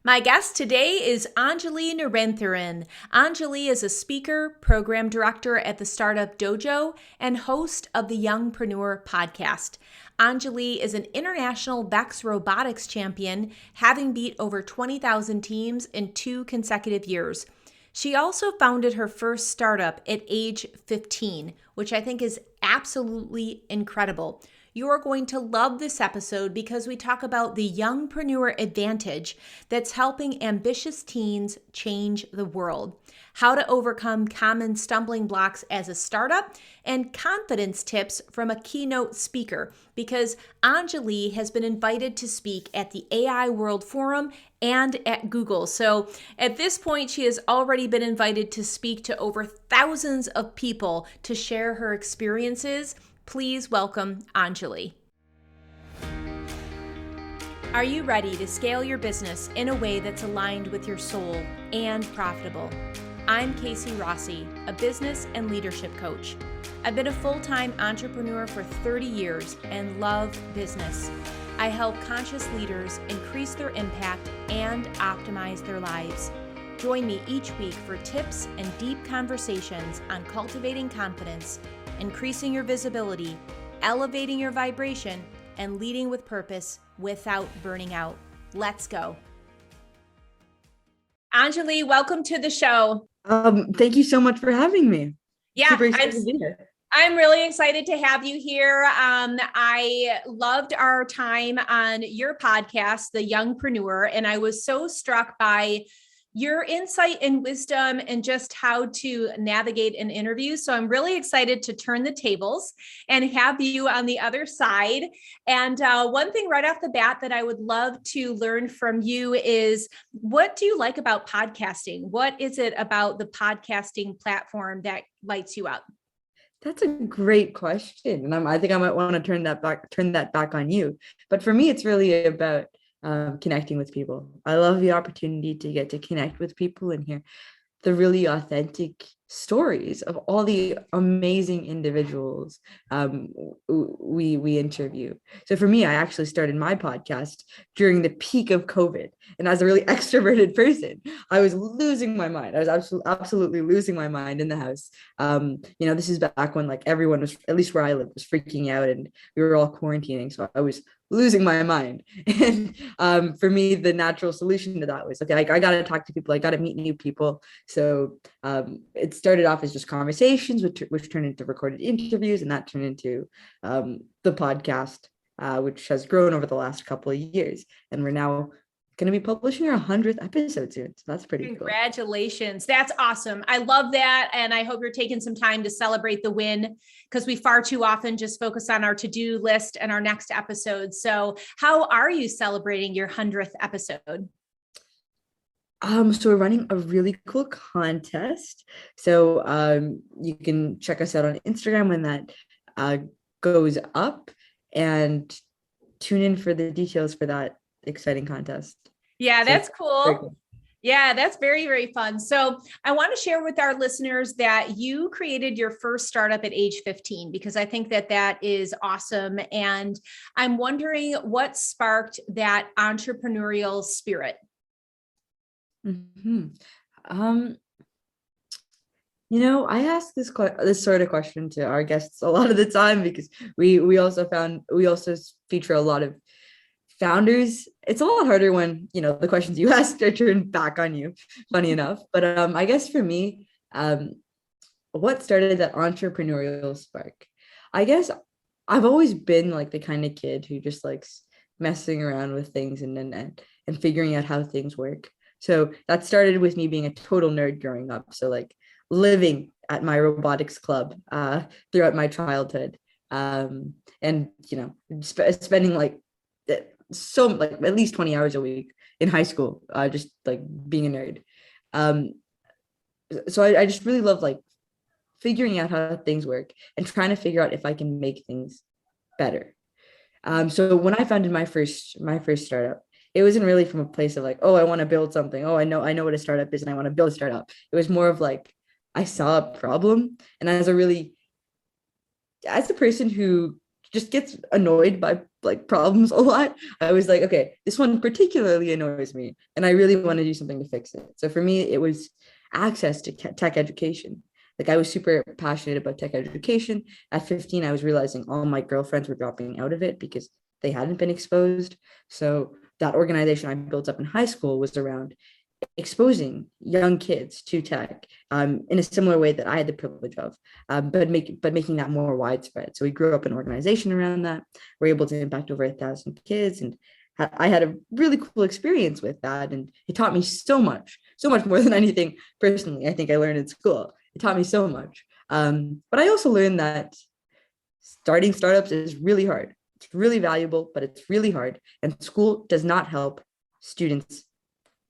My guest today is Anjalee Narenthiren. Anjalee is a speaker, program director at the Startup Dojo, and host of the Youngpreneur podcast. Anjalee is an international VEX Robotics champion, having beat over 20,000 teams in 2 consecutive years. She also founded her first startup at age 15, which I think is absolutely incredible. You are going to love this episode because we talk about the Youngpreneur advantage that's helping ambitious teens change the world, how to overcome common stumbling blocks as a startup, and confidence tips from a keynote speaker, because Anjalee has been invited to speak at the AI World Forum and at Google. So at this point, she has already been invited to speak to over thousands of people to share her experiences. Please welcome Anjalee. Are you ready to scale your business in a way that's aligned with your soul and profitable? I'm Casey Rossi, a business and leadership coach. I've been a full-time entrepreneur for 30 years and love business. I help conscious leaders increase their impact and optimize their lives. Join me each week for tips and deep conversations on cultivating confidence, increasing your visibility, elevating your vibration, and leading with purpose without burning out. Let's go. Anjalee, welcome to the show. Thank you so much for having me. Yeah, Super excited to be here. I'm really excited to have you here. I loved our time on your podcast, The Youngpreneur, and I was so struck by your insight and wisdom and just how to navigate an interview. So I'm really excited to turn the tables and have you on the other side. And one thing right off the bat that I would love to learn from you is, what do you like about podcasting? What is it about the podcasting platform that lights you up? That's a great question. And I think I might want to turn that back on you. But for me, it's really about connecting with people. I love the opportunity to get to connect with people and hear the really authentic stories of all the amazing individuals we interview. So for me, I actually started my podcast during the peak of COVID. And as a really extroverted person, I was losing my mind. I was absolutely losing my mind in the house. This is back when like everyone was, at least where I live, was freaking out and we were all quarantining. So I was losing my mind. And for me, the natural solution to that was, okay, I got to talk to people. I got to meet new people. So it started off as just conversations, which turned into recorded interviews, and that turned into the podcast, which has grown over the last couple of years. And we're now going to be publishing our 100th episode soon. So that's pretty cool. Congratulations. That's awesome. I love that. And I hope you're taking some time to celebrate the win, because we far too often just focus on our to-do list and our next episode. So how are you celebrating your 100th episode? So we're running a really cool contest. So you can check us out on Instagram when that goes up, and tune in for the details for that exciting contest. Yeah, that's cool. Yeah, that's very, very fun. So I want to share with our listeners that you created your first startup at age 15, because I think that that is awesome. And I'm wondering what sparked that entrepreneurial spirit. Mm-hmm. I ask this sort of question to our guests a lot of the time, because we also feature a lot of founders. It's a lot harder when the questions you ask are turned back on you, funny enough. But I guess for me, what started that entrepreneurial spark? I guess I've always been like the kind of kid who just likes messing around with things and figuring out how things work. So that started with me being a total nerd growing up. So like living at my robotics club throughout my childhood, and spending like at least 20 hours a week in high school, just like being a nerd. So I just really love like figuring out how things work and trying to figure out if I can make things better. So when I founded my first startup, it wasn't really from a place of like, oh, I want to build something. Oh, I know what a startup is and I want to build a startup. It was more of like, I saw a problem, and as a person who just gets annoyed by like problems a lot, I was like, okay, this one particularly annoys me, and I really want to do something to fix it. So for me, it was access to tech education. Like I was super passionate about tech education. At 15, I was realizing all my girlfriends were dropping out of it because they hadn't been exposed. So that organization I built up in high school was around exposing young kids to tech in a similar way that I had the privilege of, but making that more widespread. So we grew up an organization around that. We're able to impact over 1,000 kids, and I had a really cool experience with that, and it taught me so much more than anything personally I think I learned in school. It taught me so much, but I also learned that starting startups is really hard. It's really valuable, but it's really hard, and school does not help students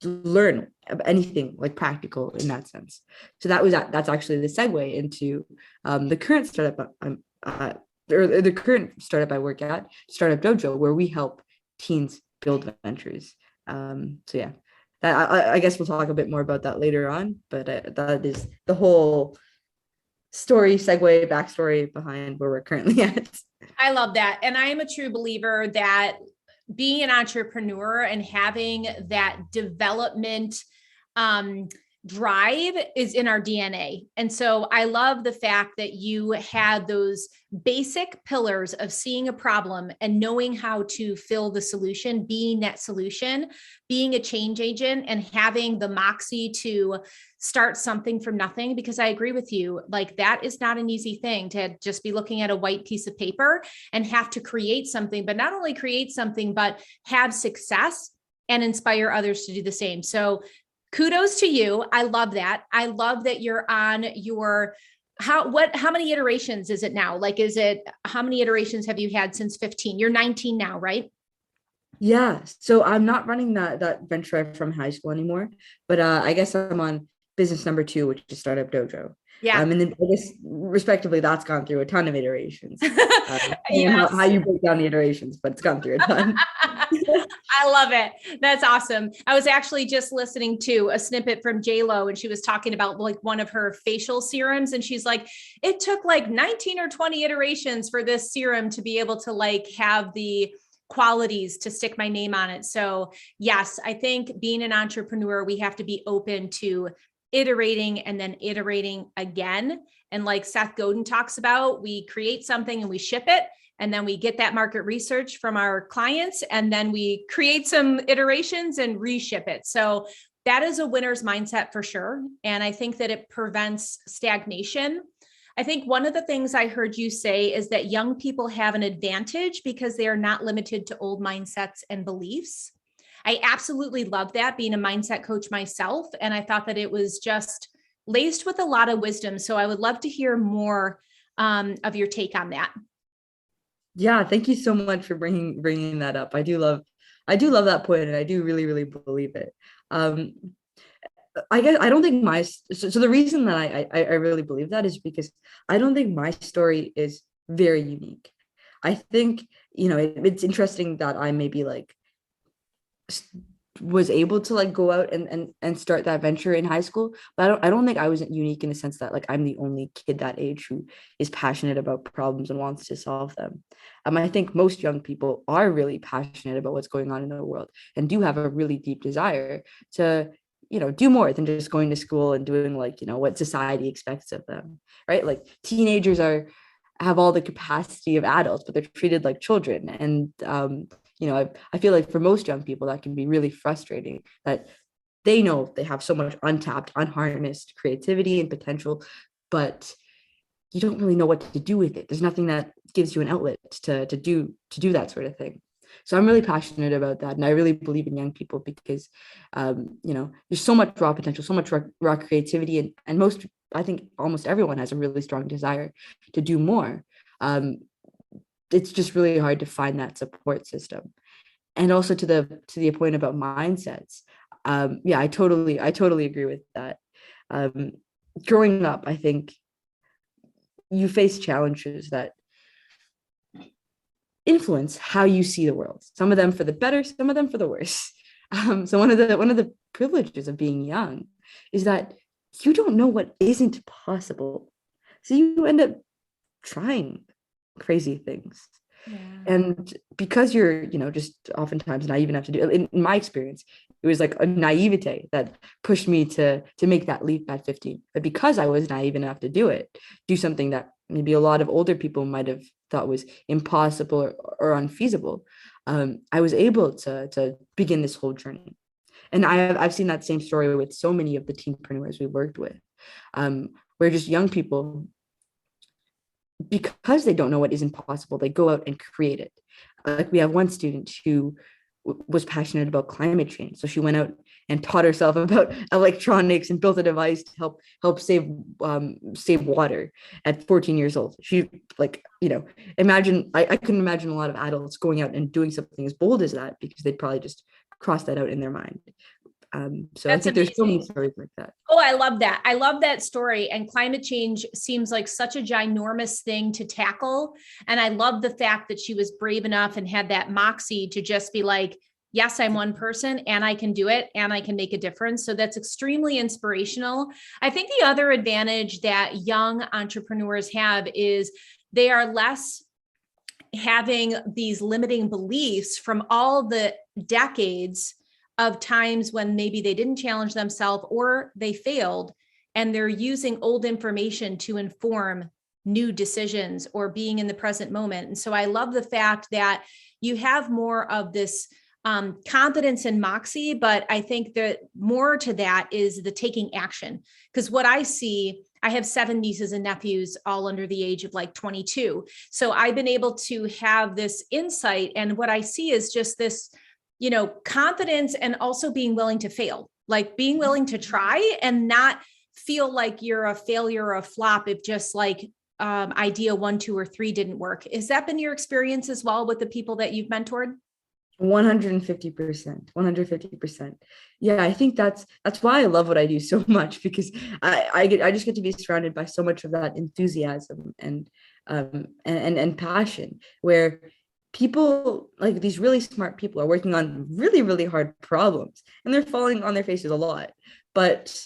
learn anything like practical in that sense. So that's actually the segue into the current startup or the current startup I work at, Startup Dojo, where we help teens build ventures. So yeah, I guess we'll talk a bit more about that later on, but that is the whole story, segue, backstory behind where we're currently at. I love that. And I am a true believer that being an entrepreneur and having that development drive is in our DNA. And so I love the fact that you had those basic pillars of seeing a problem and knowing how to fill the solution, being that solution, being a change agent, and having the moxie to start something from nothing. Because I agree with you, like that is not an easy thing to just be looking at a white piece of paper and have to create something, but not only create something, but have success and inspire others to do the same. So kudos to you. I love that. I love that you're on your, how many iterations is it now? Like, how many iterations have you had since 15? You're 19 now, right? Yeah. So I'm not running that venture from high school anymore, but I guess I'm on business number 2, which is Startup Dojo. Yeah. And then I guess respectively, that's gone through a ton of iterations. Yes. How you break down the iterations, but it's gone through a ton. I love it. That's awesome. I was actually just listening to a snippet from J-Lo, and she was talking about like one of her facial serums. And she's like, it took like 19 or 20 iterations for this serum to be able to like have the qualities to stick my name on it. So yes, I think being an entrepreneur, we have to be open to iterating and then iterating again. And like Seth Godin talks about, we create something and we ship it. And then we get that market research from our clients, and then we create some iterations and reship it. So that is a winner's mindset for sure. And I think that it prevents stagnation. I think one of the things I heard you say is that young people have an advantage because they are not limited to old mindsets and beliefs. I absolutely love that, being a mindset coach myself. And I thought that it was just laced with a lot of wisdom. So I would love to hear more of your take on that. Yeah, thank you so much for bringing that up. I do love that point, and I do really believe it. I guess I don't think so the reason that I really believe that is because I don't think my story is very unique. I think, it's interesting that I maybe like was able to like go out and start that venture in high school, but I don't think I was unique in the sense that like I'm the only kid that age who is passionate about problems and wants to solve them. I think most young people are really passionate about what's going on in the world and do have a really deep desire to do more than just going to school and doing like what society expects of them, right? Like teenagers have all the capacity of adults, but they're treated like children. And I feel like for most young people, that can be really frustrating, that they know they have so much untapped, unharnessed creativity and potential, but you don't really know what to do with it. There's nothing that gives you an outlet to do that sort of thing. So I'm really passionate about that. And I really believe in young people because, there's so much raw potential, so much raw creativity. And I think almost everyone has a really strong desire to do more. It's just really hard to find that support system. And also to the point about mindsets. I totally agree with that. Growing up, I think you face challenges that influence how you see the world. Some of them for the better, some of them for the worse. So one of the privileges of being young is that you don't know what isn't possible. So you end up trying crazy things. Yeah. And because you're, just oftentimes naive enough to do it, in my experience, it was like a naivete that pushed me to make that leap at 15. But because I was naive enough to do something that maybe a lot of older people might have thought was impossible or unfeasible, I was able to begin this whole journey. And I've seen that same story with so many of the teenpreneurs we worked with, where just young people, because they don't know what is impossible, they go out and create it. Like we have one student who was passionate about climate change, so she went out and taught herself about electronics and built a device to help save water at 14 years old. She, like, imagine, I couldn't imagine a lot of adults going out and doing something as bold as that, because they'd probably just cross that out in their mind. So I That's think there's so many amazing. stories like that. Oh, I love that. I love that story. And climate change seems like such a ginormous thing to tackle. And I love the fact that she was brave enough and had that moxie to just be like, yes, I'm one person and I can do it and I can make a difference. So that's extremely inspirational. I think the other advantage that young entrepreneurs have is they are less having these limiting beliefs from all the decades of times when maybe they didn't challenge themselves or they failed, and they're using old information to inform new decisions or being in the present moment. And so I love the fact that you have more of this confidence and moxie, but I think that more to that is the taking action. Because what I see, I have 7 nieces and nephews, all under the age of like 22. So I've been able to have this insight. And what I see is just this, confidence, and also being willing to fail, like being willing to try and not feel like you're a failure or a flop if just like idea 1, 2, or 3 didn't work. Has that been your experience as well with the people that you've mentored? 150%, 150%. Yeah, I think that's why I love what I do so much, because I just get to be surrounded by so much of that enthusiasm and passion, where people, like these really smart people, are working on really, really hard problems and they're falling on their faces a lot. But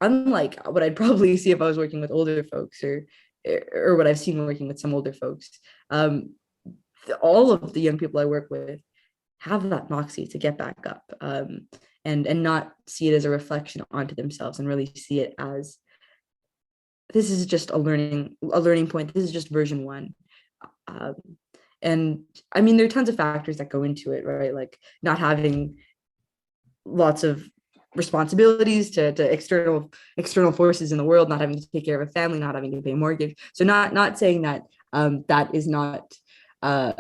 unlike what I'd probably see if I was working with older folks, or what I've seen working with some older folks, all of the young people I work with have that moxie to get back up, and not see it as a reflection onto themselves, and really see it as, this is just a learning point. This is just version 1. Um, and I mean, there are tons of factors that go into it, right? Like not having lots of responsibilities to external forces in the world, not having to take care of a family, not having to pay a mortgage. So not saying that that is not uh,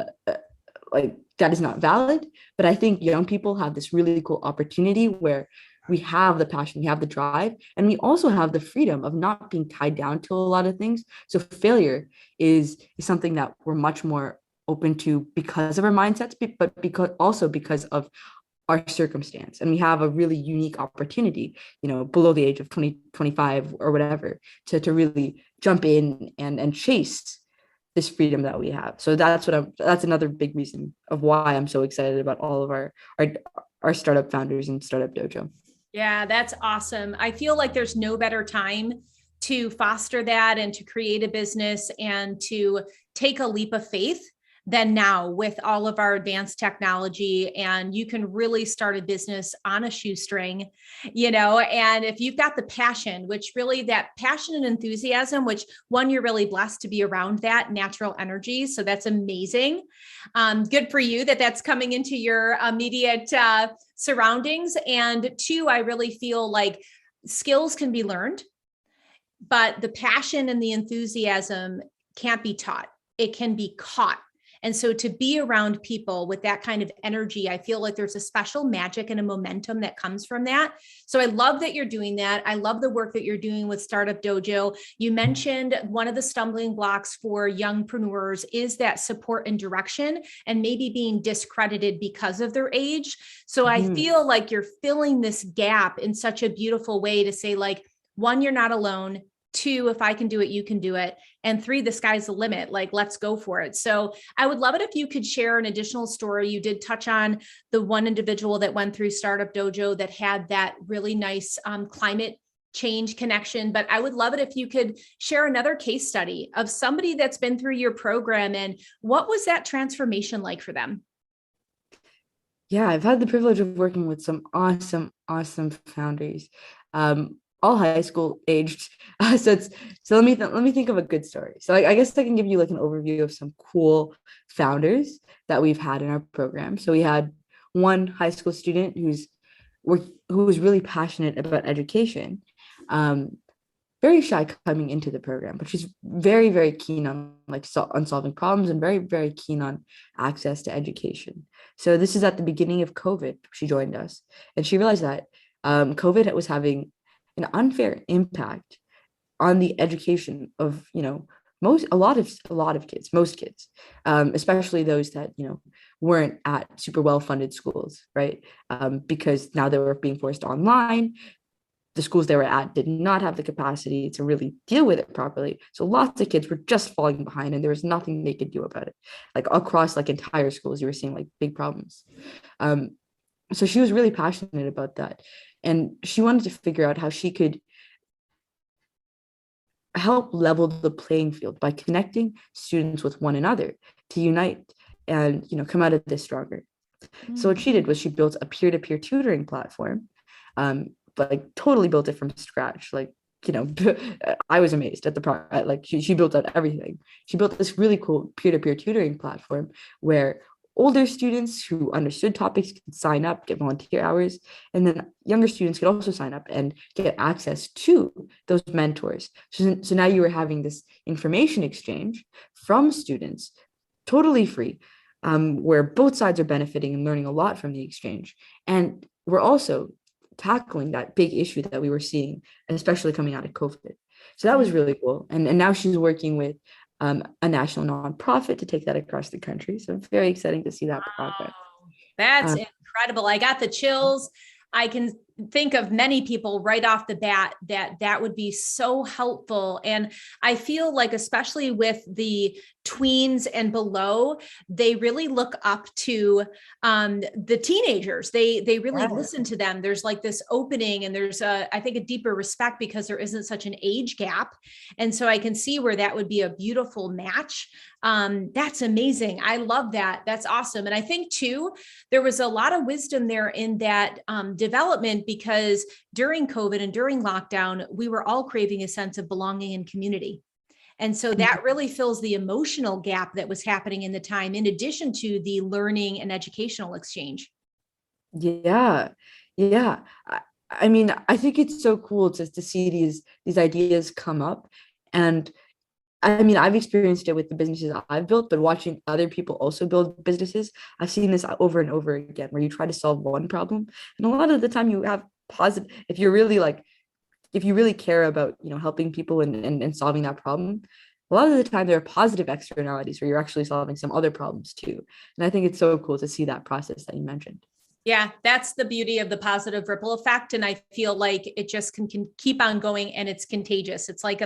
like that is not valid, but I think young people have this really cool opportunity where we have the passion, we have the drive, and we also have the freedom of not being tied down to a lot of things. So failure is something that we're much more open to because of our mindsets, but because of our circumstance. And we have a really unique opportunity, below the age of 20, 25 or whatever, to really jump in and chase this freedom that we have. So that's another big reason of why I'm so excited about all of our startup founders and Startup Dojo. Yeah, that's awesome. I feel like there's no better time to foster that and to create a business and to take a leap of faith than now with all of our advanced technology. And you can really start a business on a shoestring, and if you've got the passion, which really that passion and enthusiasm, which one, you're really blessed to be around that natural energy. So that's amazing. Good for you that's coming into your immediate surroundings. And 2, I really feel like skills can be learned, but the passion and the enthusiasm can't be taught. It can be caught. And so to be around people with that kind of energy, I feel like there's a special magic and a momentum that comes from that. So I love that you're doing that. I love the work that you're doing with Startup Dojo. You mentioned one of the stumbling blocks for youngpreneurs is that support and direction, and maybe being discredited because of their age. So I feel like you're filling this gap in such a beautiful way to say, like, 1, you're not alone. 2, if I can do it, you can do it. And 3, the sky's the limit. Like, let's go for it. So I would love it if you could share an additional story. You did touch on the one individual that went through Startup Dojo that had that really nice climate change, connection. But I would love it if you could share another case study of somebody that's been through your program and what was that transformation like for them? Yeah, I've had the privilege of working with some awesome founders, all high school aged. So let me think of a good story. So I guess I can give you like an overview of some cool founders that we've had in our program. So we had one high school student who was really passionate about education, um, very shy coming into the program, but she's very keen on on solving problems and very keen on access to education. So this is at the beginning of COVID. She joined us, and she realized that COVID was having an unfair impact on the education of a lot of kids, most kids, especially those that weren't at super well funded schools, right? Because now they were being forced online. The schools they were at did not have the capacity to really deal with it properly. So lots of kids were just falling behind and there was nothing they could do about it. Like across like entire schools, you were seeing like big problems. Um, so she was really passionate about that. And she wanted to figure out how she could help level the playing field by connecting students with one another to unite and come out of this stronger. So what she did was she built a peer-to-peer tutoring platform, but like totally built it from scratch. Like, I was amazed at like she built out everything. She built this really cool peer-to-peer tutoring platform where older students who understood topics could sign up, get volunteer hours, and then younger students could also sign up and get access to those mentors. So now you were having this information exchange from students, totally free, where both sides are benefiting and learning a lot from the exchange. And we're also tackling that big issue that we were seeing, especially coming out of COVID. So that was really cool. And now she's working with a national nonprofit to take that across the country. So very exciting to see that progress. That's incredible. I got the chills. I can think of many people right off the bat that would be so helpful. And I feel like, especially with the tweens and below, they really look up to the teenagers. They really listen to them. There's like this opening and there's I think a deeper respect because there isn't such an age gap. And so I can see where that would be a beautiful match. That's amazing. I love that. That's awesome. And I think too, there was a lot of wisdom there in that development, because during COVID and during lockdown, we were all craving a sense of belonging and community. And so that really fills the emotional gap that was happening in the time, in addition to the learning and educational exchange. Yeah. I mean, I think it's so cool to see these ideas come up. And I mean, I've experienced it with the businesses I've built, but watching other people also build businesses, I've seen this over and over again, where you try to solve one problem. And a lot of the time you have positive, if you really care about, helping people and solving that problem, a lot of the time there are positive externalities where you're actually solving some other problems too. And I think it's so cool to see that process that you mentioned. Yeah, that's the beauty of the positive ripple effect. And I feel like it just can keep on going and it's contagious. It's like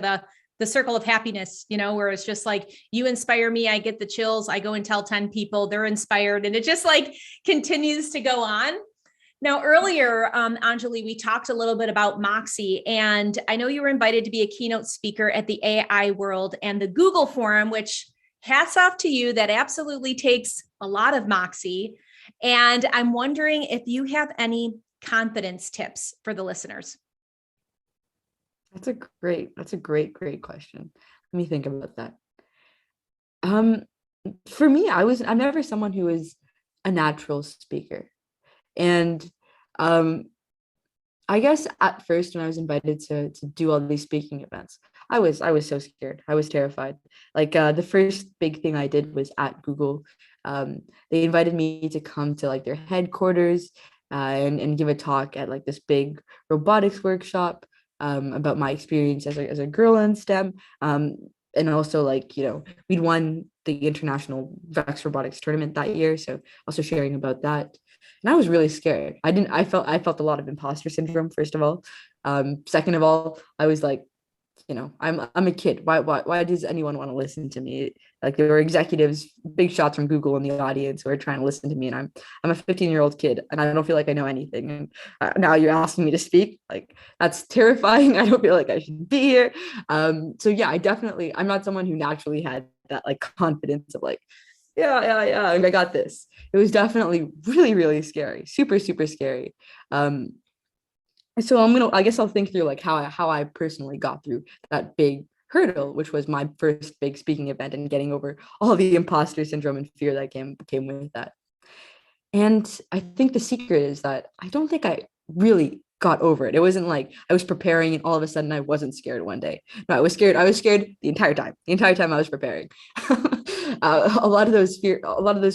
the circle of happiness, where it's just like, you inspire me, I get the chills, I go and tell 10 people, they're inspired, and it just like continues to go on. Now, earlier, Anjalee, we talked a little bit about Moxie, and I know you were invited to be a keynote speaker at the AI World and the Google Forum, which hats off to you. That absolutely takes a lot of Moxie. And I'm wondering if you have any confidence tips for the listeners. That's a great question. Let me think about that. For me, I'm never someone who is a natural speaker. And I guess at first when I was invited to do all these speaking events, I was so scared. I was terrified. Like the first big thing I did was at Google. They invited me to come to like their headquarters and give a talk at like this big robotics workshop about my experience as a girl in STEM. And also like, we'd won the international VEX Robotics tournament that year. So also sharing about that. And I was really scared. I felt a lot of imposter syndrome, first of all. Second of all, I was like, I'm a kid. Why does anyone want to listen to me? Like, there were executives, big shots from Google in the audience who are trying to listen to me, and I'm a 15-year-old kid, and I don't feel like I know anything. And now you're asking me to speak, like, that's terrifying. I don't feel like I should be here. So yeah, I'm not someone who naturally had that like confidence of like, yeah, I got this. It was definitely really, really scary, super, super scary. So I guess I'll think through like how I personally got through that big hurdle, which was my first big speaking event, and getting over all the imposter syndrome and fear that came with that. And I think the secret is that I don't think I really got over it. It wasn't like I was preparing and all of a sudden I wasn't scared one day. No, I was scared. I was scared the entire time. The entire time I was preparing. A lot of those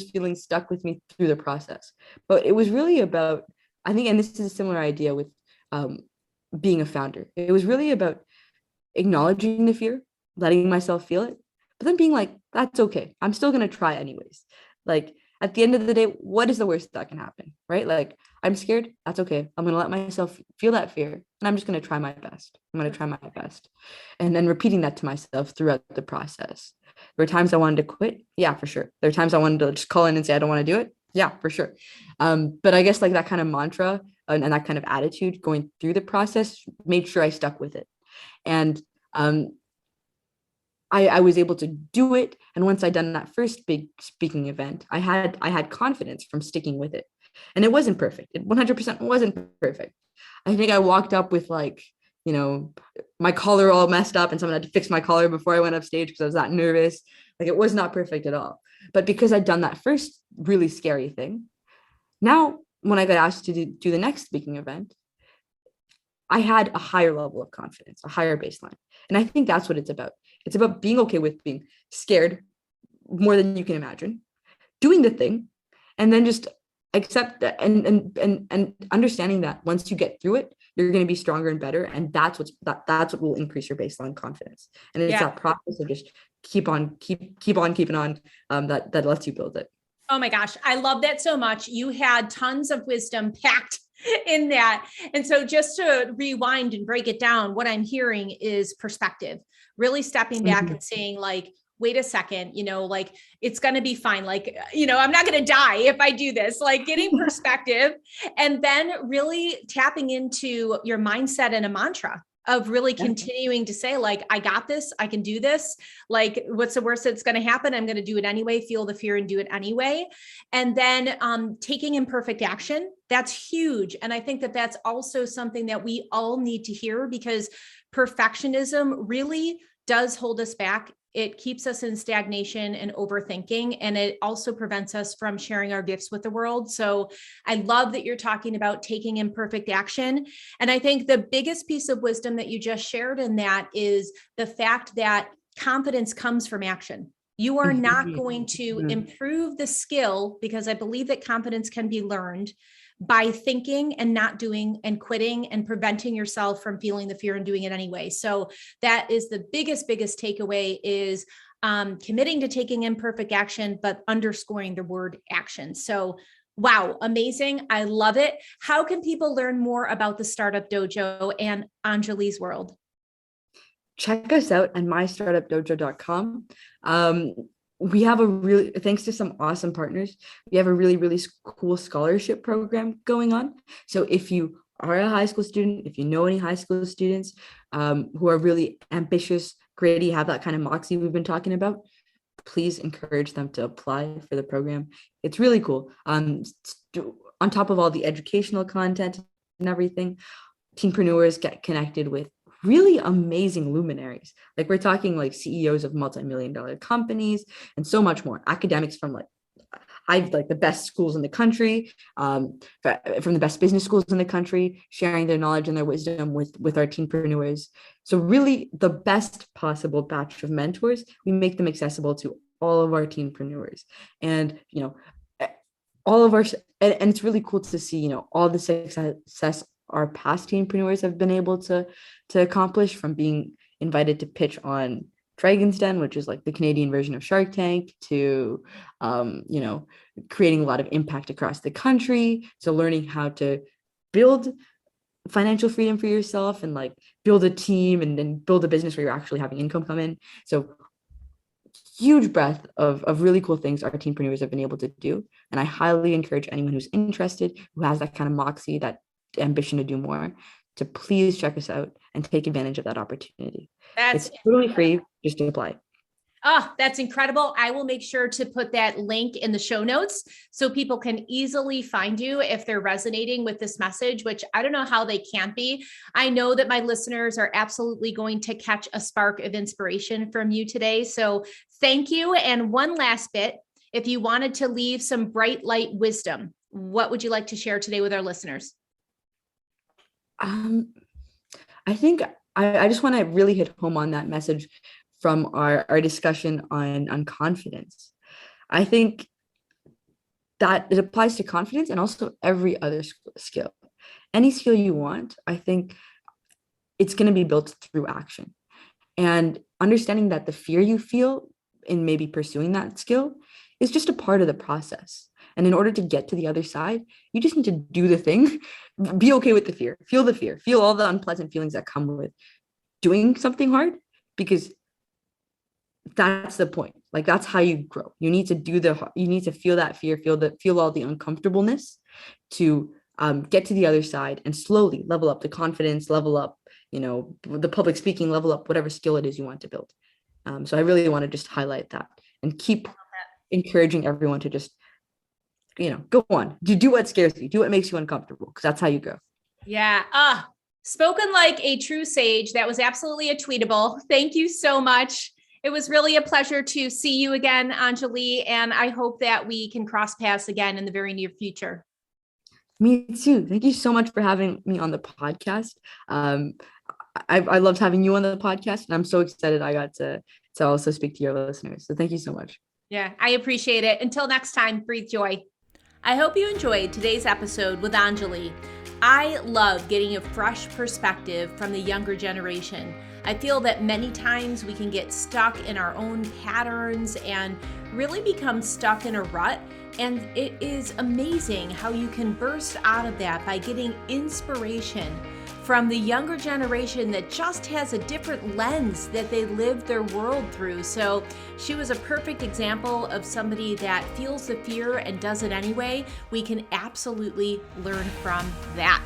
feelings stuck with me through the process. But it was really about, I think, and this is a similar idea with um, being a founder. It was really about acknowledging the fear, letting myself feel it, but then being like, that's okay. I'm still going to try anyways. Like, at the end of the day, what is the worst that can happen, right? Like, I'm scared. That's okay. I'm going to let myself feel that fear, and I'm just going to try my best. I'm going to try my best. And then repeating that to myself throughout the process. There were times I wanted to quit. Yeah, for sure. There were times I wanted to just call in and say, I don't want to do it. Yeah, for sure. But I guess like that kind of mantra and that kind of attitude going through the process made sure I stuck with it. And I was able to do it. And once I'd done that first big speaking event, I had confidence from sticking with it. And it wasn't perfect. It 100% wasn't perfect. I think I walked up with like, my collar all messed up, and someone had to fix my collar before I went up stage because I was that nervous. Like, it was not perfect at all. But because I'd done that first really scary thing, now when I got asked to do the next speaking event, I had a higher level of confidence, a higher baseline. And I think that's what it's about. It's about being okay with being scared more than you can imagine, doing the thing, and then just accept that and understanding that once you get through it, you're going to be stronger and better. And that's what will increase your baseline confidence. And it's that process of just keep on keeping on that lets you build it. Oh my gosh, I love that so much. You had tons of wisdom packed in that. And so just to rewind and break it down, what I'm hearing is perspective, really stepping back and saying like, wait a second, like it's going to be fine. Like, I'm not going to die if I do this, like getting perspective, and then really tapping into your mindset and a mantra of really continuing to say like, I got this, I can do this. Like, what's the worst that's going to happen? I'm going to do it anyway, feel the fear and do it anyway. And then taking imperfect action, that's huge. And I think that that's also something that we all need to hear, because perfectionism really does hold us back. It keeps us in stagnation and overthinking, and it also prevents us from sharing our gifts with the world. So I love that you're talking about taking imperfect action. And I think the biggest piece of wisdom that you just shared in that is the fact that confidence comes from action. You are not going to improve the skill, because I believe that confidence can be learned, by thinking and not doing and quitting and preventing yourself from feeling the fear and doing it anyway. So that is the biggest takeaway, is committing to taking imperfect action, but underscoring the word action. So wow, amazing. I love it. How can people learn more about the Startup Dojo and Anjalee's world? Check us out at mystartupdojo.com. We have thanks to some awesome partners, we have a really, really cool scholarship program going on. So if you are a high school student, if you know any high school students who are really ambitious, gritty, have that kind of moxie we've been talking about, please encourage them to apply for the program. It's really cool. On top of all the educational content and everything, teenpreneurs get connected with really amazing luminaries. Like, we're talking like CEOs of multi-million-dollar companies and so much more. Academics from the best schools in the country, from the best business schools in the country, sharing their knowledge and their wisdom with our teenpreneurs. So really the best possible batch of mentors. We make them accessible to all of our teenpreneurs. And, all of our, and it's really cool to see, all the success our past teenpreneurs have been able to accomplish, from being invited to pitch on Dragon's Den, which is like the Canadian version of Shark Tank, to creating a lot of impact across the country. So learning how to build financial freedom for yourself and like build a team and then build a business where you're actually having income come in. So huge breadth of really cool things our teenpreneurs have been able to do. And I highly encourage anyone who's interested, who has that kind of moxie, that ambition to do more, to please check us out and take advantage of that opportunity. It's totally free, just to apply. Oh, that's incredible. I will make sure to put that link in the show notes so people can easily find you if they're resonating with this message, which I don't know how they can't be. I know that my listeners are absolutely going to catch a spark of inspiration from you today. So thank you. And one last bit, if you wanted to leave some bright light wisdom, what would you like to share today with our listeners? I think I just want to really hit home on that message from our discussion on confidence. I think that it applies to confidence and also every other skill. Any skill you want, I think it's going to be built through action. And understanding that the fear you feel in maybe pursuing that skill is just a part of the process. And in order to get to the other side, you just need to do the thing, be okay with the fear, feel all the unpleasant feelings that come with doing something hard, because that's the point. Like, that's how you grow. You need to you need to feel that fear, feel all the uncomfortableness to get to the other side and slowly level up the confidence, level up, the public speaking, level up whatever skill it is you want to build. So I really want to just highlight that and keep encouraging everyone to just, go on, do what scares you, do what makes you uncomfortable, because that's how you grow. Yeah. Spoken like a true sage. That was absolutely a tweetable. Thank you so much. It was really a pleasure to see you again, Anjalee, and I hope that we can cross paths again in the very near future. Me too. Thank you so much for having me on the podcast. I loved having you on the podcast, and I'm so excited I got to also speak to your listeners. So thank you so much. Yeah, I appreciate it. Until next time, breathe joy. I hope you enjoyed today's episode with Anjalee. I love getting a fresh perspective from the younger generation. I feel that many times we can get stuck in our own patterns and really become stuck in a rut. And it is amazing how you can burst out of that by getting inspiration from the younger generation that just has a different lens that they live their world through. So she was a perfect example of somebody that feels the fear and does it anyway. We can absolutely learn from that.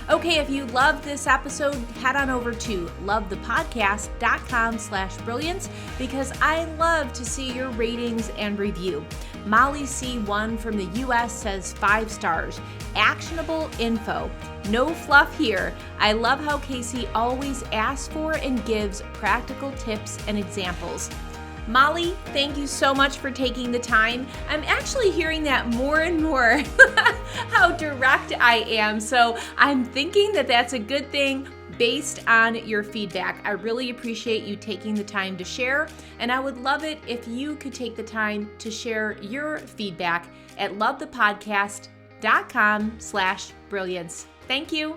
Okay, if you loved this episode, head on over to lovethepodcast.com/brilliance, because I love to see your ratings and review. Molly C1 from the US says 5 stars. Actionable info. No fluff here. I love how Casey always asks for and gives practical tips and examples. Molly, thank you so much for taking the time. I'm actually hearing that more and more, how direct I am. So I'm thinking that that's a good thing based on your feedback. I really appreciate you taking the time to share, and I would love it if you could take the time to share your feedback at lovethepodcast.com/brilliance. Thank you.